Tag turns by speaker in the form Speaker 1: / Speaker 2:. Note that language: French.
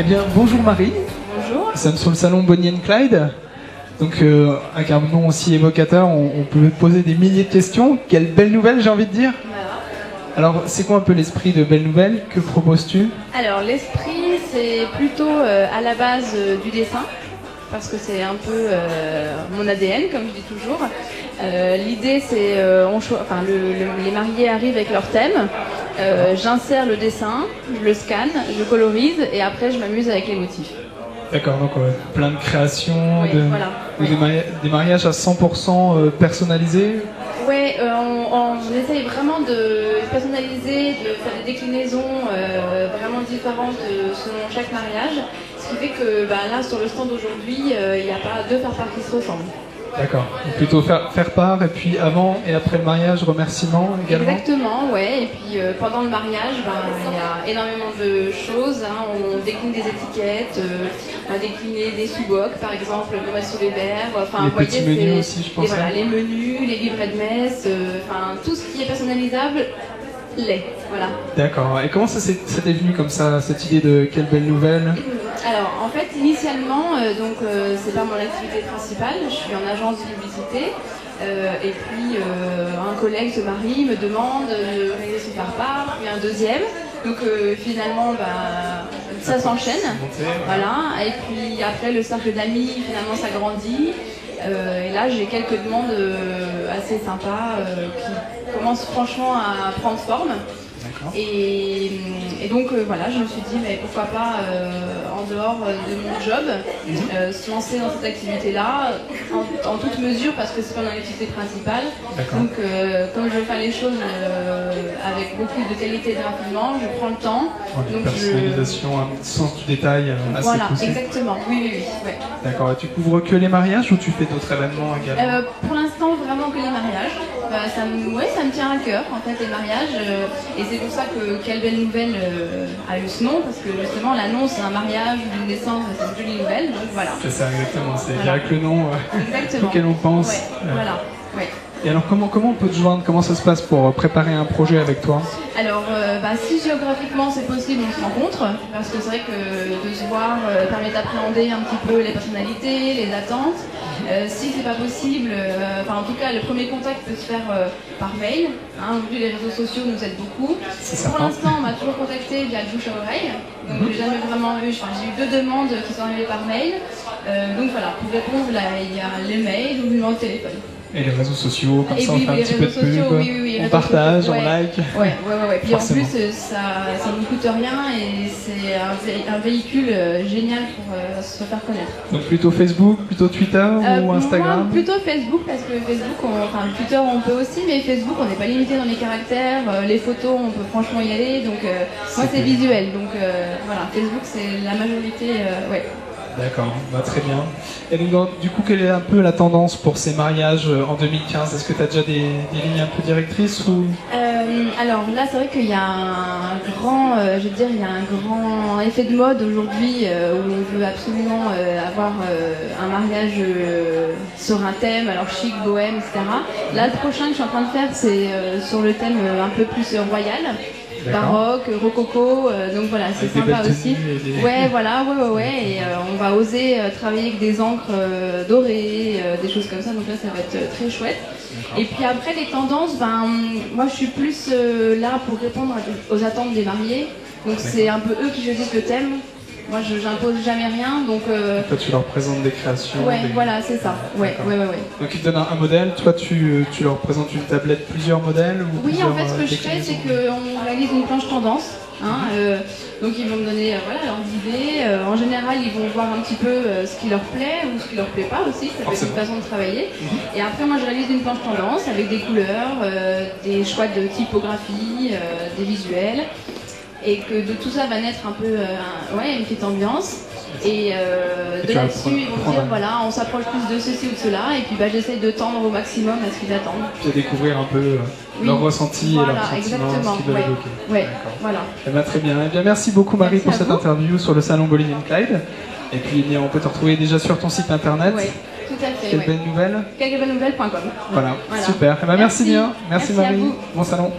Speaker 1: Eh bien, bonjour Marie.
Speaker 2: Bonjour.
Speaker 1: Nous sommes sur le salon Bonnie & Clyde. Donc, avec un nom aussi évocateur, on peut poser des milliers de questions. Quelle belle nouvelle, j'ai envie de dire.
Speaker 2: Voilà.
Speaker 1: Alors, c'est quoi un peu l'esprit de Belle Nouvelle? Que proposes-tu?
Speaker 2: Alors, l'esprit, c'est plutôt à la base du dessin, parce que c'est un peu mon ADN, comme je dis toujours. L'idée, c'est les mariés arrivent avec leur thème, j'insère le dessin, je le scanne, je colorise et après je m'amuse avec les motifs.
Speaker 1: D'accord, donc plein de créations,
Speaker 2: Oui, voilà,
Speaker 1: ou des mariages à 100% personnalisés.
Speaker 2: Oui, on essaye vraiment de personnaliser, de faire des déclinaisons vraiment différentes selon chaque mariage. Ce qui fait que là, sur le stand d'aujourd'hui, il n'y a pas deux faire-part qui se ressemblent.
Speaker 1: D'accord. Donc plutôt faire part, et puis avant et après le mariage, remerciements également.
Speaker 2: Exactement, ouais. Et puis pendant le mariage, il y a énormément de choses. Hein. On décline des étiquettes, on a décliné des sous-bocs, par exemple, le Thomas Soulébert. Enfin,
Speaker 1: les petits menus aussi, je pense.
Speaker 2: Et voilà, les menus, les livrets de messe, tout ce qui est personnalisable. Voilà.
Speaker 1: D'accord. Et comment c'était venu comme ça, cette idée de quelle belle nouvelle?
Speaker 2: Alors, en fait, initialement, c'est pas mon activité principale, je suis en agence de publicité, et puis un collègue se marie, me demande de réaliser son faire-part, puis un deuxième, donc finalement, ça s'enchaîne, voilà, et puis après le cercle d'amis, finalement, s'agrandit. Et là, j'ai quelques demandes assez sympas qui commencent franchement à prendre forme. Et donc voilà, je me suis dit, mais pourquoi pas, en dehors de mon job, se lancer dans cette activité-là, en toute mesure, parce que c'est pas mon activité principale. Donc comme je veux faire les choses avec beaucoup de qualité et de rapidement, je prends le temps.
Speaker 1: Donc personnalisation, un sens du détail assez poussé.
Speaker 2: Voilà, exactement, oui. Ouais.
Speaker 1: D'accord, et tu couvres que les mariages ou tu fais d'autres événements également?
Speaker 2: Pour l'instant, vraiment que les mariages. Ça me tient à cœur, en fait, les mariages. Et c'est pour ça que Quelle belle nouvelle a eu ce nom, parce que justement, l'annonce d'un mariage ou d'une naissance, c'est une jolie nouvelle, donc voilà.
Speaker 1: C'est ça, exactement. C'est direct le nom auquel on pense.
Speaker 2: Ouais, voilà. Ouais.
Speaker 1: Et alors, comment on peut te joindre? Comment ça se passe pour préparer un projet avec toi?
Speaker 2: Alors, si géographiquement c'est possible, on se rencontre, parce que c'est vrai que de se voir permet d'appréhender un petit peu les personnalités, les attentes. Si c'est pas possible, en tout cas, le premier contact peut se faire par mail. Aujourd'hui, les réseaux sociaux nous aident beaucoup. Pour l'instant, on m'a toujours contacté via le bouche à oreille. Donc, j'ai jamais vraiment eu. J'ai eu 2 demandes qui sont arrivées par mail. Donc voilà, pour répondre, là, il y a les mails ou le numéro de téléphone.
Speaker 1: Et les réseaux sociaux, comme ça on
Speaker 2: oui,
Speaker 1: fait un petit peu de pub,
Speaker 2: oui,
Speaker 1: on partage, on like.
Speaker 2: Ouais. Puis forcément. En plus, ça ne coûte rien et c'est un véhicule génial pour se faire connaître.
Speaker 1: Donc plutôt Facebook, plutôt Twitter ou Instagram?
Speaker 2: Moi, plutôt Facebook, parce que Facebook, Twitter on peut aussi, mais Facebook on n'est pas limité dans les caractères, les photos on peut franchement y aller, donc moi c'est visuel, donc voilà, Facebook c'est la majorité, ouais.
Speaker 1: D'accord, très bien. Et donc, du coup, quelle est un peu la tendance pour ces mariages en 2015? Est-ce que tu as déjà des lignes un peu directrices ou...
Speaker 2: Alors là, c'est vrai qu'il y a un grand effet de mode aujourd'hui où on veut absolument avoir un mariage sur un thème, alors chic, bohème, etc. Là, le prochain que je suis en train de faire, c'est sur le thème un peu plus royal. Baroque, rococo, donc voilà, c'est sympa aussi. Ouais, et on va oser travailler avec des encres dorées, des choses comme ça, donc là ça va être très chouette. Et puis après les tendances, moi je suis plus là pour répondre aux attentes des mariés, donc c'est un peu eux qui choisissent le thème. Moi, je n'impose jamais rien, donc...
Speaker 1: Toi, tu leur présentes des créations.
Speaker 2: Ouais, voilà, c'est ça. Ouais.
Speaker 1: Donc, ils te donnent un modèle. Toi, tu leur présentes une tablette, plusieurs modèles ou
Speaker 2: oui, en fait, ce que je fais, c'est qu'on réalise une planche tendance. Donc, ils vont me donner leurs idées. En général, ils vont voir un petit peu ce qui leur plaît ou ce qui leur plaît pas aussi. Ça peut être une façon de travailler. Et après, moi, je réalise une planche tendance avec des couleurs, des choix de typographie, des visuels. Et que de tout ça va naître un peu une petite ambiance. Et de là-dessus, ils vont dire voilà, on s'approche plus de ceci ou de cela, et puis j'essaie de tendre au maximum à ce qu'ils attendent.
Speaker 1: Puis découvrir un peu leur ressenti et leur sentiment, ce qu'ils veulent évoquer.
Speaker 2: Ouais, voilà.
Speaker 1: Très bien. Eh bien, merci beaucoup Marie pour cette interview sur le salon Bonnie & Clyde. Et puis on peut te retrouver déjà sur ton site internet.
Speaker 2: Oui, tout à fait.
Speaker 1: Quelle belle nouvelle.
Speaker 2: Quelquebellenouvelles.com.
Speaker 1: Voilà, super. Eh bien, merci bien. Merci Marie. Bon salon.